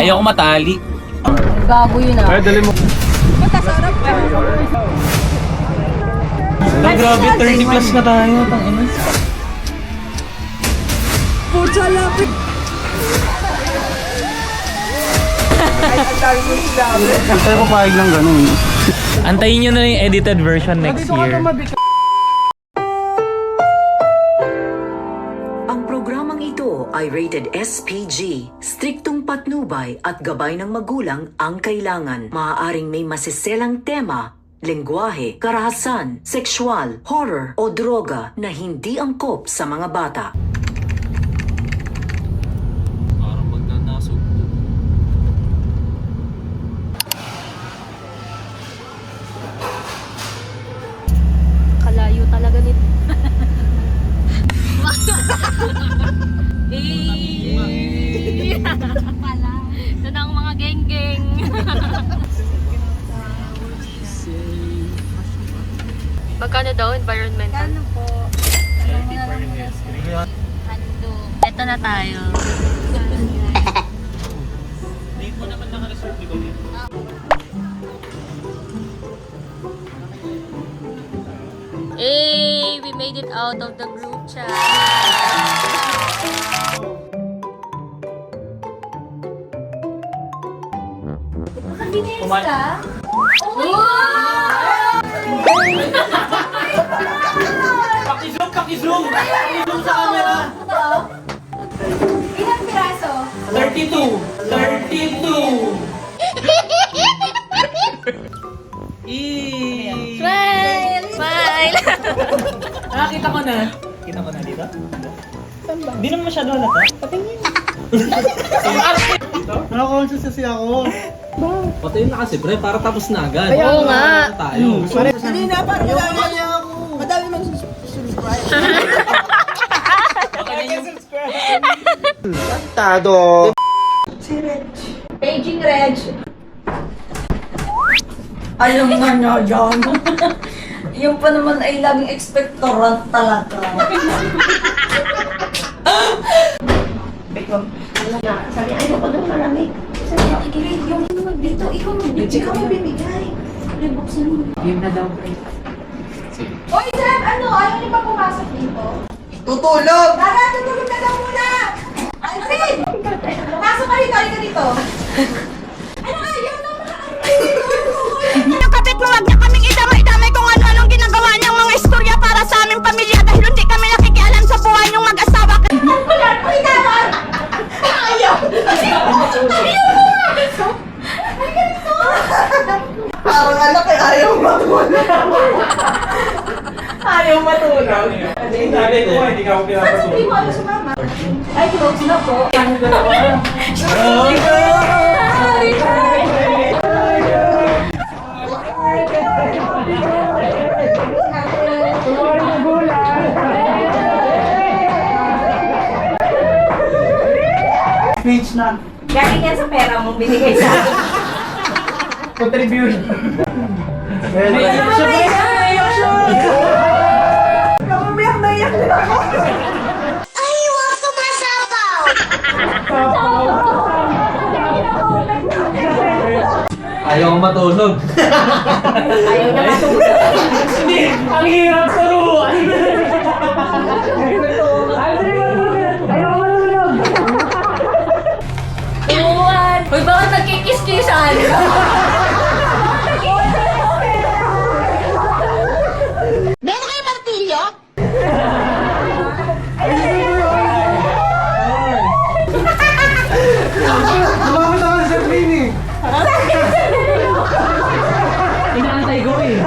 Ayoko matali. Gago yun ah. Ay, dali mo. Matasarap ka. Ay, grabe, 30 plus na tayo. Tangina. Pucha lapit. Tayo papayag lang ganun. Antayin nyo na yung edited version next year. Ang programang ito ay rated SPG. Striktong patnubay at gabay ng magulang ang kailangan. Maaaring may masiselang tema, lengguwahe, karahasan, sexual, horror o droga na hindi angkop sa mga bata. Parang magnanasog. Kalayo talaga nito. Pala. Ito na ang mga geng-geng. Magkano daw environmental? Ano po? Ito na tayo. Hindi po naman naka-reserve di ba? Hey, we made it out of the group chat. Nakabinils ka? Oh my God! Paki-zoom! Paki-zoom! Paki-zoom sa camera! Ilang piraso? 32! 32! Smile! Smile! Nakakita ko na. Kita ko na dito? Hindi naman masyado halata. Patingin. Naka-conscious kasi ako. Patayin na kasi pre, para tapos na agad. Oo nga. Tayo. Hindi na, parang madami mag-subscribe. Tado. Si Reg. Paging Reg. Alam nga niya dyan. Yung pa naman ay laging expectorant talaga. Sabi, ayoko na marami. Sabi, nakikinig yung dito, ikaw magbibigay. Ikaw magbibigay. Buksan mo. Yun na daw pre. Oy, Sam! Ano? Ayaw niyo pa pumasok dito? Tutulog! Tara, tutulog na daw muna! Alfred! Pasok ka dito, halika dito. Ano ayaw na mga Yung kapit mo, wag niya kaming idamay-damay kung ano-anong ginagawa niyang mga istorya para sa aming pamilya dahil hindi kami nakikialam sa buhay niyong mag-asawa. ayaw! Parang anak ay ayaw matulog. Ayaw matulog. Sabi ko, hindi ka ako Ba't hindi mo ayaw sumama? Ay, close na po. Speech na. Galing yan sa pera mong binigay sa akin. Contribution. Umiyak na iyak na ako. Ayaw matulog. Ayaw na matulog. Hindi! Ang hirap turuan! Turuan! Uy, bakit nagkikis-kisan? Meron kayo martilyo? Lumapit ako sa screen eh. Inaantay ko eh.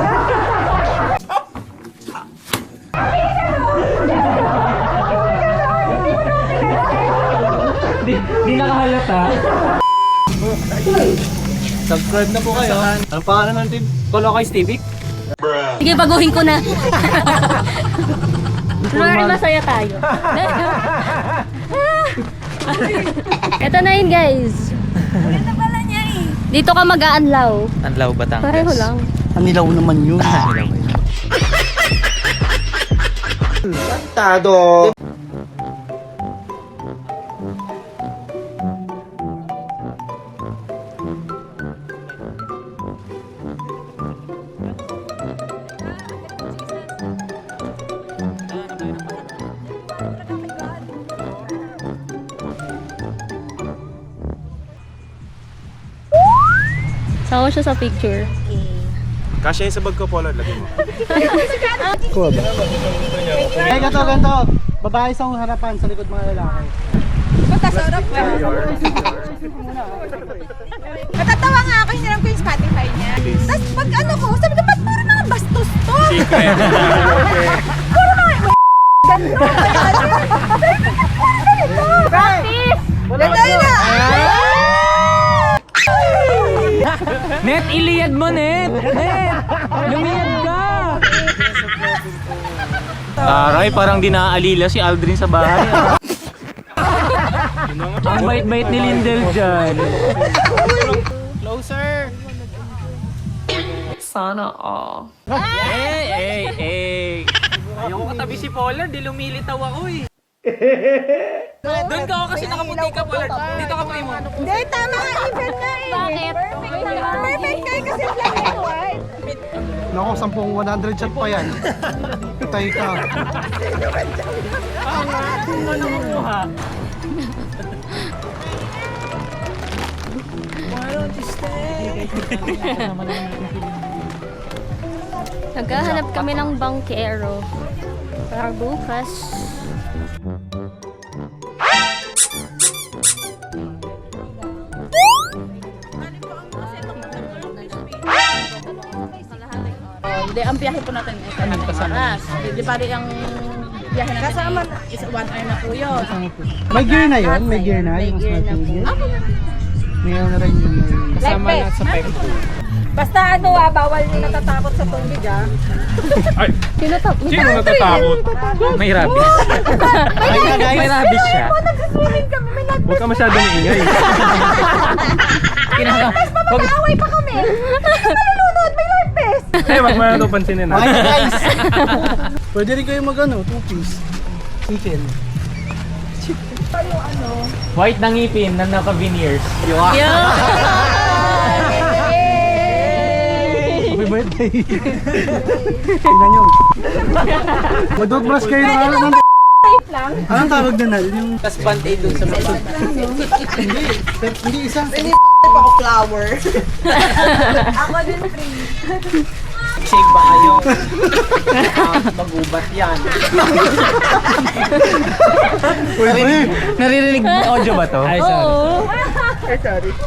Di nakahalata. Subscribe na po kayo. Anong pangalan ng team? Kolokais TV? Sige, baguhin ko na. Sorry, masaya tayo. Ito na yun, guys. Dito ka mag-aanlaw. Anlaw Batangas. Pareho lang. Anilaw naman yun. Tado. Sama siya sa picture. Kasya yung sa bag ko, Pollard. Lagyan mo. Ay, ganito. Babae sa harapan, sa likod mga lalaki. Natatawa nga ako, hiniram ko yung Spotify niya. Tapos pag ano ko, sabi ko, ba't puro mga bastos to? Secret. Puro mga Practice! Ganda na! Net, iliyad mo, Net! Net! Lumiyad ka! Taray, parang di naaalila si Aldrin sa bahay. Ang bait-bait ni Lindel dyan. Closer! Sana all. Hey! Ayoko katabi si Pollard, di lumilitaw ako eh. Doon ka ako kasi nakaputi ka, Pollard. Dito ka po mo. Hindi, tama nga, even na eh. Bakit? Perfect kayo kasi black and white. Naku, 100 shot pa yan. Patay ka. Naghahanap kami ng bangkero. Para bukas. Hindi, ang biyahe po natin ay kanang oras. Hindi pa rin ang biyahe natin kasama is 1 hour na po yun. May gear na yun? May gear na? Yung snorkeling gear? May ano rin yun. Kasama na sa pipe. Basta ano bawal yung natatakot sa tubig Sino natatakot? May rabies. May rabies siya. Nag-swimming kami, may life Huwag ka masyado maingay. Mag-away pa kami. Malulunod, may life vest. Eh, wag mo na ito pansinin ha. Okay guys! Pwede rin kayo mag-ano, 2-piece. Chicken. White na ngipin na naka-veneers. Happy birthday! Tingnan nyo. Mag-toothbrush kayo ng araw ng Anong tawag na nal? Yung... Tapos band-aid dun sa mga. Hindi isa. Ako flower. Ako din free. Shake ba kayo? Magubat yan. Naririnig mo audio ba to? Ay, sorry. Oo.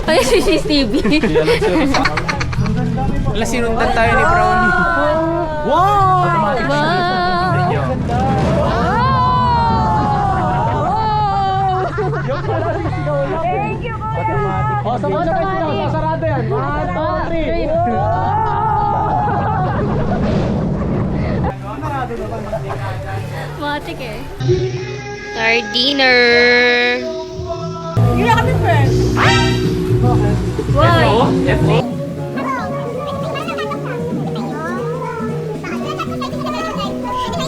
Ay, si CCTV. Wala, sinundan tayo ni Brownie. Wow! Automatic Thank you, O, sabay sila. Sasarado yan. 1, 2, 3. Matik eh. Our dinner. Hindi na kami friends. Why?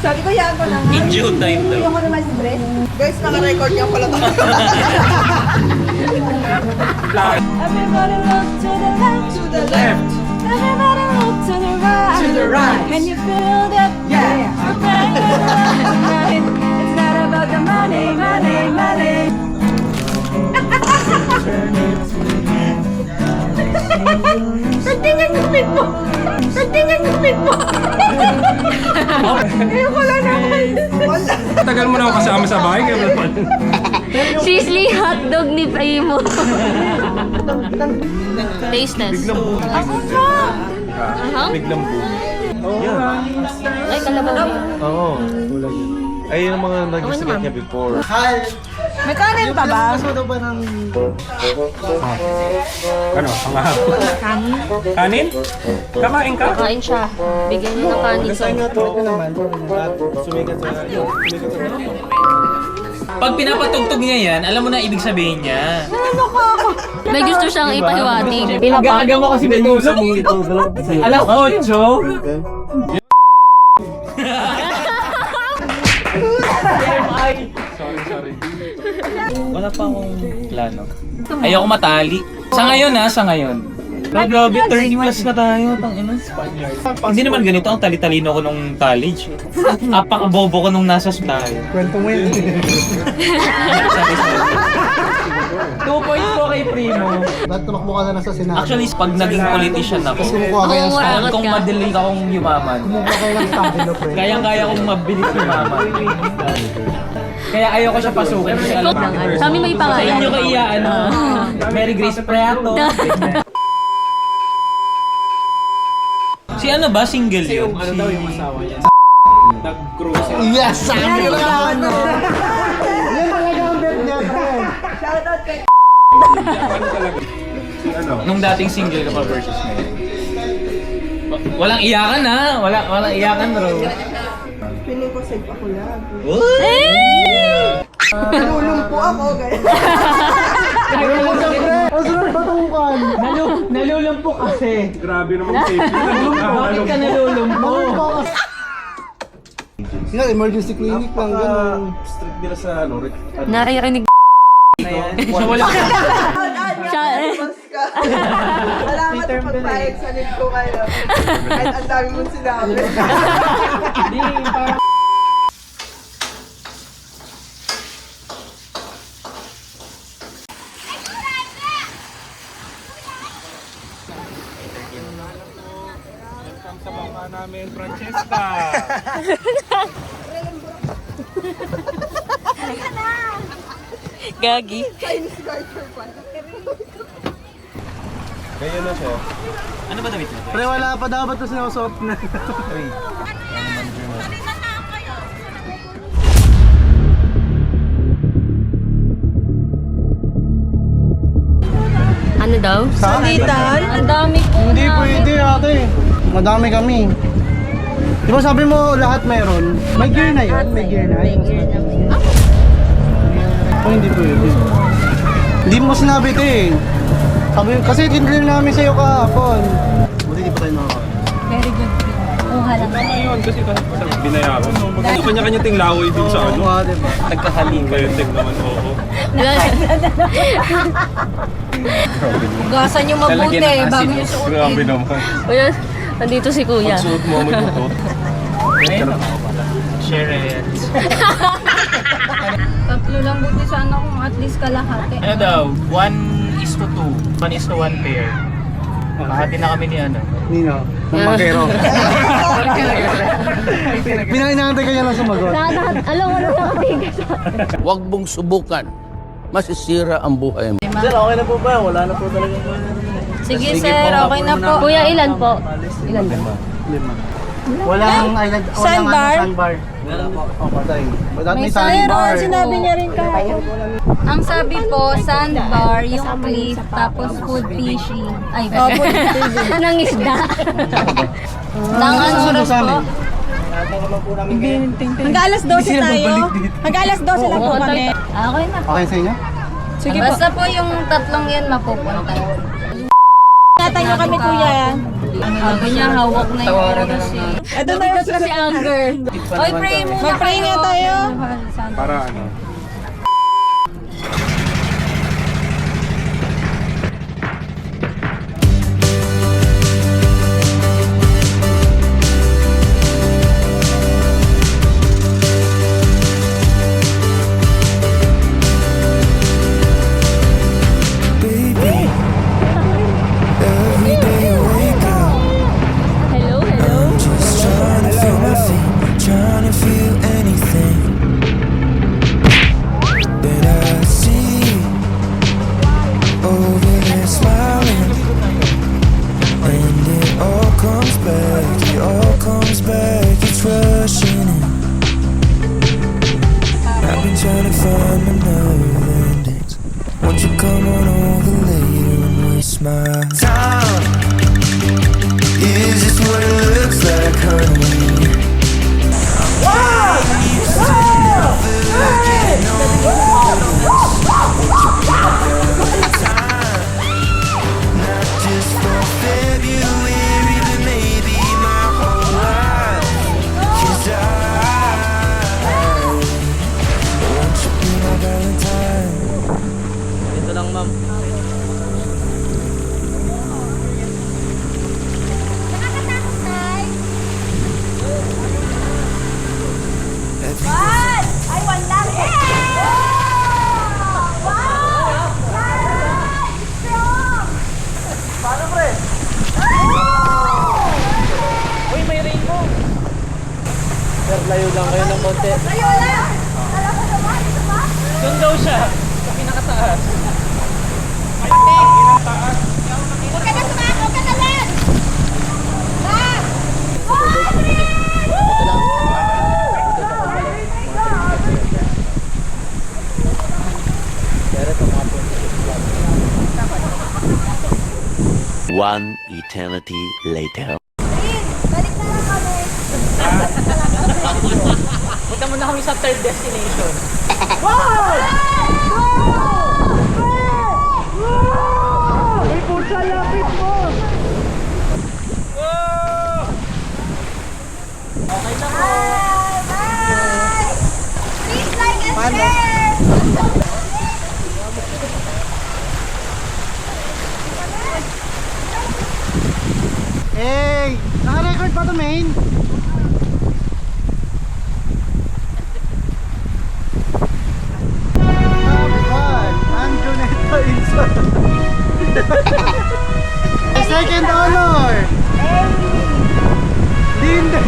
Sabi ko yan ko na nga. Injo time daw. Yung ko naman si Brett. Guys, naka-record niya pala tayo. Everybody look to the left. To the left. Everybody look to the right. To the right. Can you feel that? Yeah. Okay. It's not about the money, money, money. Kanting ang gupit mo! Kanting ang gupit mo! Ayoko lang naman. Tagal mo na ako kasama sa bahay. Kaya naman. Sizzling hotdog ni Primo. Tasteless. Ako pa! Biglang boom. Ay, kalabaw yun. Oo. Ay, yung mga nag-isigat niya before. Hal! May kanin pa ba? Gusto daw ba ng... Ano? Pangahapon? Kanin? Kakain ka? Kain siya. Bigyan niyo ng kanin. Kasi nga to, ito naman. Sumigat sa... Pag pinapatugtog niya yan, alam mo na ibig sabihin niya. May gusto siyang ipahiwatig. Gaga mo kasi natulog. Alam, 8? Sorry. Wala pa akong plano. Ayoko matali. Sa ngayon ha, sa ngayon. Grabe, 30 plus na tayo. Tangina, Spaniard. Hindi naman ganito ang tali-talino ko nung college. Apakabobo ko nung nasa tayo. Kwento mo yun. 2 points po kay Primo. Ba't tumakbo ka na nasa Senado? Actually, pag naging politician ako, Tapos kumukuha kayo ng Oo, kung madali akong yumaman. Kumukuha kayo ng stabilo, pre. Kaya kong mabilis yumaman. Kaya ayoko siya pasukin. Kasi alam ko, Sa amin may sa pangalan. inyo kaya Mary Grace Preato. Si ano ba? Single yun? Ano daw yung asawa niya? Nag-cruise. Yes! Saan ka na ano? Yan talaga ang bet niya, pre. Nung dating single ka pa versus ngayon. Walang iyakan ha? Walang iyakan bro. Feeling ko safe ako lang. Eh! Nalulumpo ako, guys. Ang sunod batukan. Nalulumpo kasi. Grabe naman safety. Bakit ka nalulumpo? Yan, emergency clinic lang, gano'n. Strict nila sa ano, Naririnig. So wala ka. Siya eh. Salamat sa pagpayag sa lip ko kayo. Kahit ang dami mong sinabi. sa bangka namin, Francesca. Gagi. Kaya na siya. Ano ba damit mo? Pre, wala pa dapat ito sinusuot na. Ano daw? Sanditan? Ang dami po. Hindi pwede ate. Madami kami. Di ba sabi mo lahat meron? May gear na yun? May gear na? Oh, hindi pwede. Hindi mo sinabi ito eh. Sabi, kasi tinrin namin sa'yo kahapon. Buti di pa tayo nakaka. Very good. Kuha lang. Tama yun, kasi kahit sa binayaran. Ito kanya-kanya tinglaway din sa ano. Oo, diba? Nagkahaling kayo. Kaya tig naman, oo. Hugasan nyo mabuti bago nyo Grabe naman. Kuya, nandito si Kuya. Suot mo, magbutot. Share it. Tatlo lang buti sana kung at least kalahati. Ano daw? 1:2. 1:1 pair. Kahati na kami ni ano. Nino, ng makero. Pinainantay ka niya lang sumagot. Alam mo na nakatigas. Huwag mong subukan. Masisira ang buhay mo. Sir, okay na po ba? Wala na po talaga. Sige sir, okay na po. Kuya, ilan po? Ilan po? 5. Walang island, Sandbar? Sandbar. Wala po. Oh, patay. May sandbar. sinabi niya rin kayo. Ang sabi po, sandbar, yung cliff, tapos food fishing. Ay, food fishing. Nang isda. Nang ano rin sa po. amin? Hanggang alas 12 tayo. Hanggang alas 12 lang po kami. Okay na. Okay sa inyo? Sige po. Basta po yung tatlong yan mapupunta. Natay nyo kami kuya. Sabi niya hawak na yung oras eh. Ito na yung kasi anger. Oy, pray muna. Mag-pray nga tayo. Para ano. Hello, hello. Trying to feel anything that I see over there smiling, and it all comes back, it's rushing in. I've been trying to find my nerve endings. Won't you come on over later and waste my time? Is this what it looks like, honey? Just for February, but maybe my whole life. 'Cause I want you to be my Valentine. Ito lang ma'am. siya. Sa pinakataas. Huwag ka na sumako ka na lang! One eternity later. Balik na lang kami. Punta muna kami sa third destination. Ay, pusa, lapit mo! Okay na po. Bye! Please like and share! Hey! Naka-record pa to, main? Top 1, Anjoneta Insan. Second honor! Linde!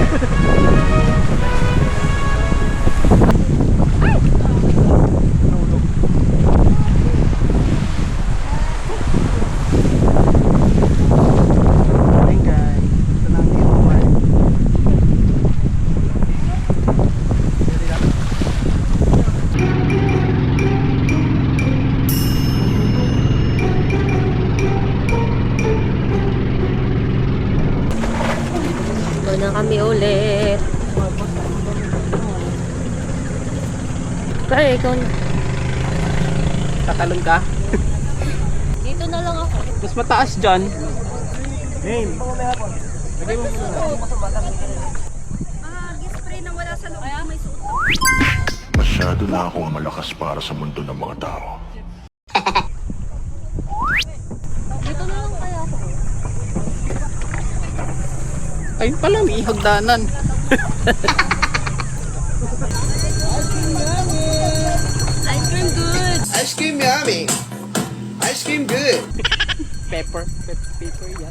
Hey guys, ito na ang hero part. Ito na kami ulit. Pare, ikaw na. Tatalon ka? Dito na lang ako. Mas mataas dyan. Masyado na akong malakas para sa mundo ng mga tao. Dito na lang kaya ako. Ayun pala, may hagdanan. Ice cream good. Ice cream yummy! Ice cream good! Pepper yan.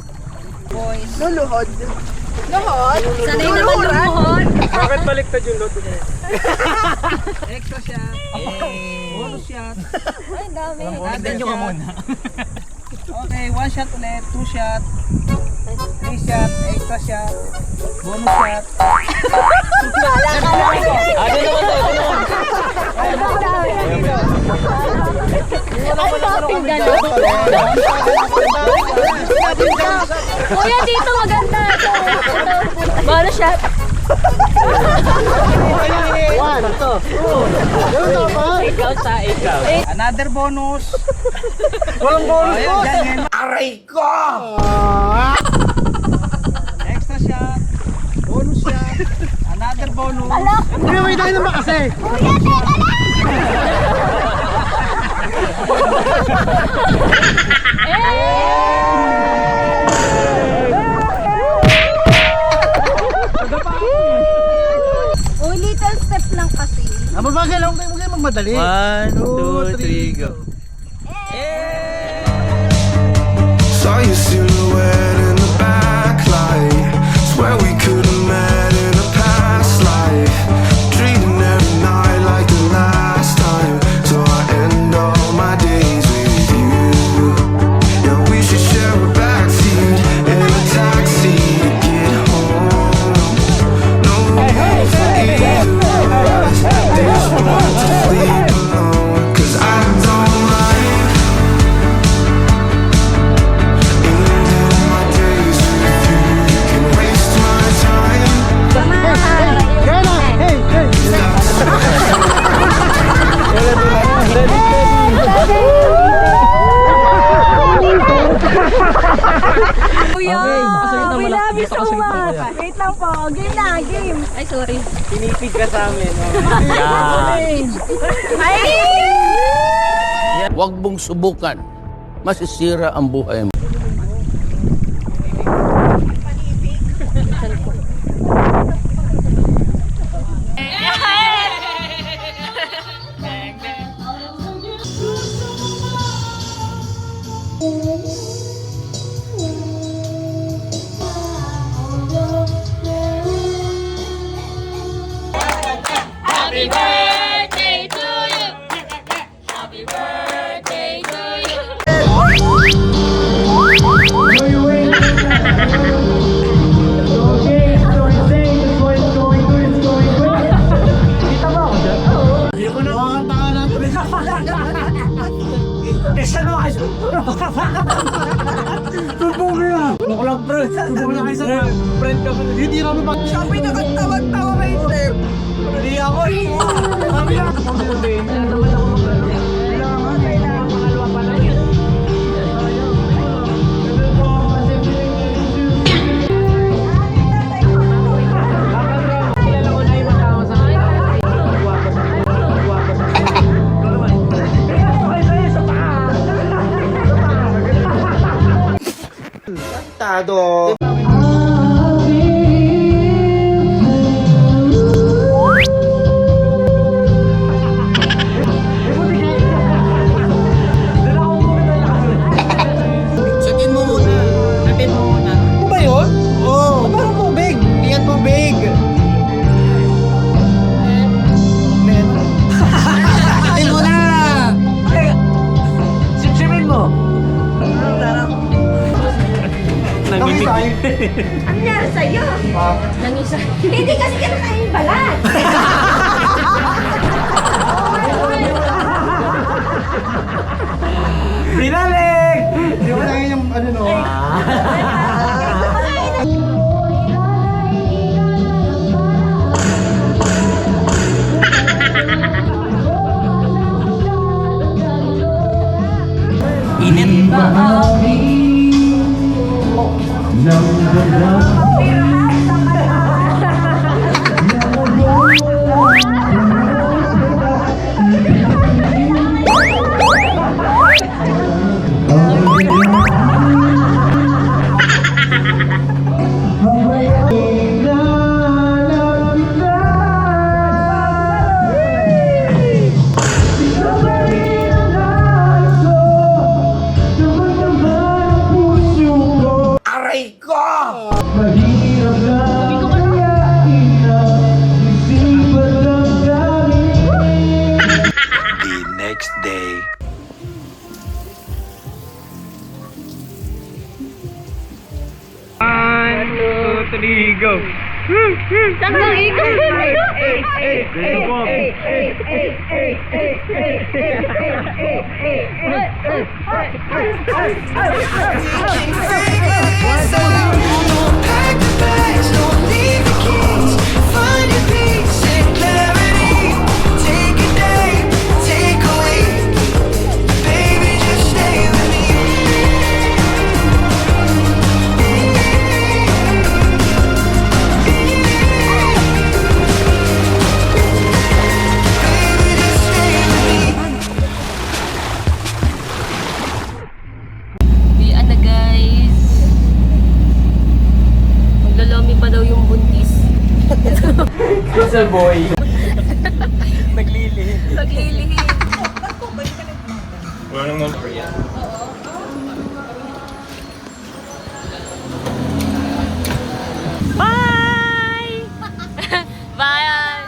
Luluhod! Sanay naman lumuhod. Bakit baliktad yung loto niya? Extra shot! Bonus shot! Ay, dami. Tignan nyo ka muna. Okay, 1 shot ulit, 2 shot, 3 shot, extra shot, bonus shot. Ano naman to? Kuya, dito maganda. Bonus shot. One, two, ganun na ba? Ikaw sa ikaw. Another bonus. Walang bonus po. Aray ko! Extra shot, bonus shot, another bonus. Hindi may tayo naman kasi. Kuya, teka lang! Oh, little step lang kasi. Mabagal lang tayo, huwag kayo magmadali. 1, 2, 3, go. Saw your silhouette in the backlight. Swear we could have met in a past life. Treating every night like the last time. So I end all my days with you. Yeah, we should share a backseat in a taxi to get home. No way for either of us. Just want to sleep alone. 'Cause I don't like ending my days with you. You can waste my time. Gana! Hey, hey! Kuya, we love you so much. Wait lang po. Game na, game. Ay, sorry. Pinipig ka sa amin. Huwag mong subukan. Masisira ang buhay mo. Happy birthday to you! Tumpong ko yan. Ako lang, pre. Tumpong lang kayo sa friend ka. Hindi namin mag... Siya may nakatawag-tawa kay Steph. Hindi ako. Kami lang. Tado. Sabihin mo muna. Sabihin mo muna. Ano ba yun? Oo. Parang tubig. Ingat tubig. Sabihin mo na! Sipsipin mo. Nangimig. Ang nangyari sa'yo? Nangisa. Hindi kasi ka nakain balat. Binalik! Di ba lang yung ano no? Init ba? The next day. Saan ba ikot? Pack the bags, don't leave the keys. Find your peace and clarity. Take a day, take a week. Baby, just stay with me. Baby, just stay with me. Uwian na guys. Maglalomi pa daw yung buntis. Sa boy. Naglilihit. Naglilihit. Wala nang Korea. Bye! Bye!